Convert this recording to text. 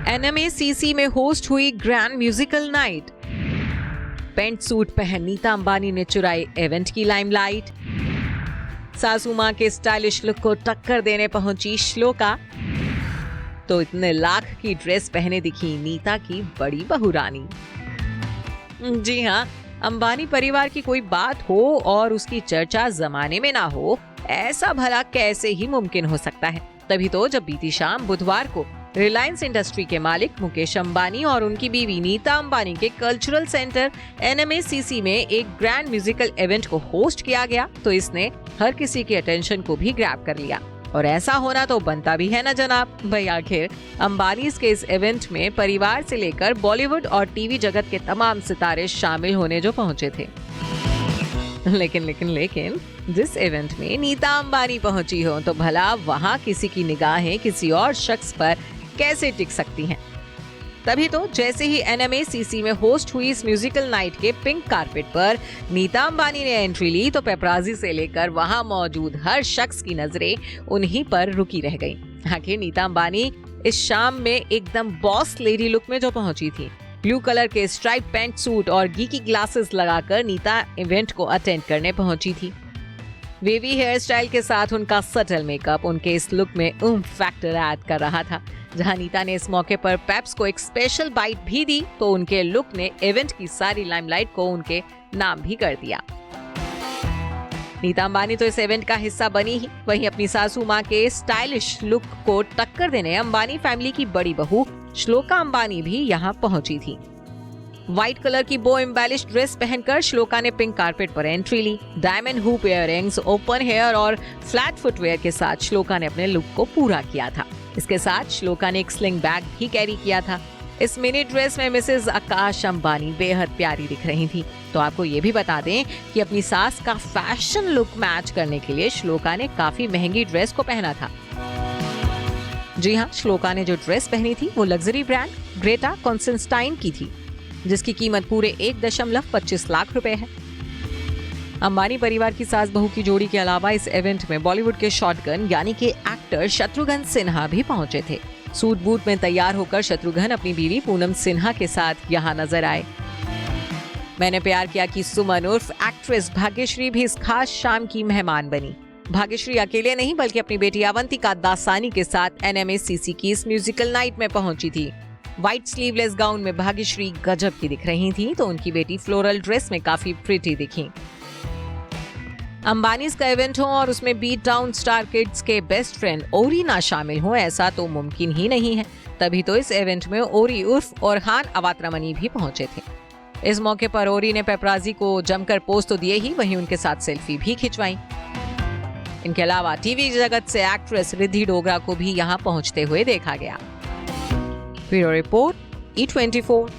NMACC में host हुई grand musical night. Pant suit पहन नीता अंबानी ने चुराई इवेंट की लाइमलाइट। सासू मां के स्टाइलिश लुक को टक्कर देने पहुंची श्लोका, तो इतने लाख की ड्रेस पहने दिखी नीता की बड़ी बहू रानी। जी हाँ, अंबानी परिवार की कोई बात हो और उसकी चर्चा जमाने में ना हो, ऐसा भला कैसे ही मुमकिन हो सकता है। तभी तो जब बीती शाम बुधवार को रिलायंस इंडस्ट्री के मालिक मुकेश अंबानी और उनकी बीवी नीता अंबानी के कल्चरल सेंटर NMACC में एक ग्रैंड म्यूजिकल इवेंट को होस्ट किया गया, तो इसने हर किसी की अटेंशन को भी ग्रैब कर लिया। और ऐसा होना तो बनता भी है ना जनाब। भाई आखिर अंबानी के इस इवेंट में परिवार से लेकर बॉलीवुड और टीवी जगत के तमाम सितारे शामिल होने जो पहुंचे थे। लेकिन जिस इवेंट में नीता अंबानी पहुंची हो, तो भला वहां किसी की निगाहें किसी और शख्स पर कैसे टिक सकती हैं। तभी तो जैसे ही NMACC में होस्ट हुई इस म्यूजिकल नाइट के पिंक कारपेट पर नीता अंबानी ने एंट्री ली, तो पेपराजी से लेकर वहां मौजूद हर शख्स की नजरें उन्हीं पर रुकी रह गईं। आखिर नीता अंबानी इस शाम में एकदम बॉस लेडी लुक में जो पहुंची थी। ब्लू कलर के स्ट्राइप पैंट सूट और गीकी ग्लासेस लगाकर नीता इवेंट को अटेंड करने पहुंची थी। वेवी हेयर स्टाइल के साथ उनका सटल मेकअप उनके इस लुक में फैक्टर ऐड कर रहा था। जहां नीता ने इस मौके पर पेप्स को एक स्पेशल बाइट भी दी, तो उनके लुक ने इवेंट की सारी लाइमलाइट को उनके नाम भी कर दिया। नीता अंबानी तो इस इवेंट का हिस्सा बनी ही, वहीं अपनी सासू मां के स्टाइलिश लुक को टक्कर देने अंबानी फैमिली की बड़ी बहू श्लोका अंबानी भी यहां पहुंची थी। व्हाइट कलर की बो एम्बेलिश ड्रेस पहनकर श्लोका ने पिंक कारपेट पर एंट्री ली। Diamond hoop earrings, open hair और फ्लैट फुटवेयर के साथ श्लोका ने अपने लुक को पूरा किया था। इसके साथ श्लोका ने एक स्लिंग बैग भी कैरी किया था। इस मिनी ड्रेस में मिसेस आकाश अंबानी बेहद प्यारी दिख रही थी। तो आपको ये भी बता दें कि अपनी सास का फैशन लुक मैच करने के लिए श्लोका ने काफी महंगी ड्रेस को पहना था। जी हाँ, श्लोका ने जो ड्रेस पहनी थी वो लग्जरी ब्रांड ग्रेटा कॉन्स्टेंटाइन की थी, जिसकी कीमत पूरे 1.25 लाख रुपए है। अंबानी परिवार की सास बहू की जोड़ी के अलावा इस इवेंट में बॉलीवुड के शॉटगन यानी कि एक्टर शत्रुघ्न सिन्हा भी पहुंचे थे। सूट बूट में तैयार होकर शत्रुघ्न अपनी बीवी पूनम सिन्हा के साथ यहाँ नजर आए। मैंने प्यार किया कि सुमन उर्फ एक्ट्रेस भाग्यश्री भी इस खास शाम की मेहमान बनी। भाग्यश्री अकेले नहीं बल्कि अपनी बेटी अवंतिका दासानी के साथ NMACC की इस म्यूजिकल नाइट में पहुंची थी। व्हाइट स्लीवलेस गाउन में भाग्यश्री गजब की दिख रही थी, तो उनकी बेटी फ्लोरल ड्रेस में काफी प्रिटी दिखी। अंबानीज का इवेंट हो और उसमें बीट डाउन स्टार किड्स के बेस्ट फ्रेंड ओरी ना शामिल हो, ऐसा तो मुमकिन ही नहीं है। तभी तो इस इवेंट में ओरी उर्फ ओरहान अवात्रामनी भी पहुंचे थे। इस मौके पर ओरी ने पेपराजी को जमकर पोज तो दिए ही, वहीं उनके साथ सेल्फी भी खिंचवाई। इनके अलावा टीवी जगत से एक्ट्रेस रिद्धि डोगरा को भी यहाँ पहुंचते हुए देखा गया। Bureau report E24।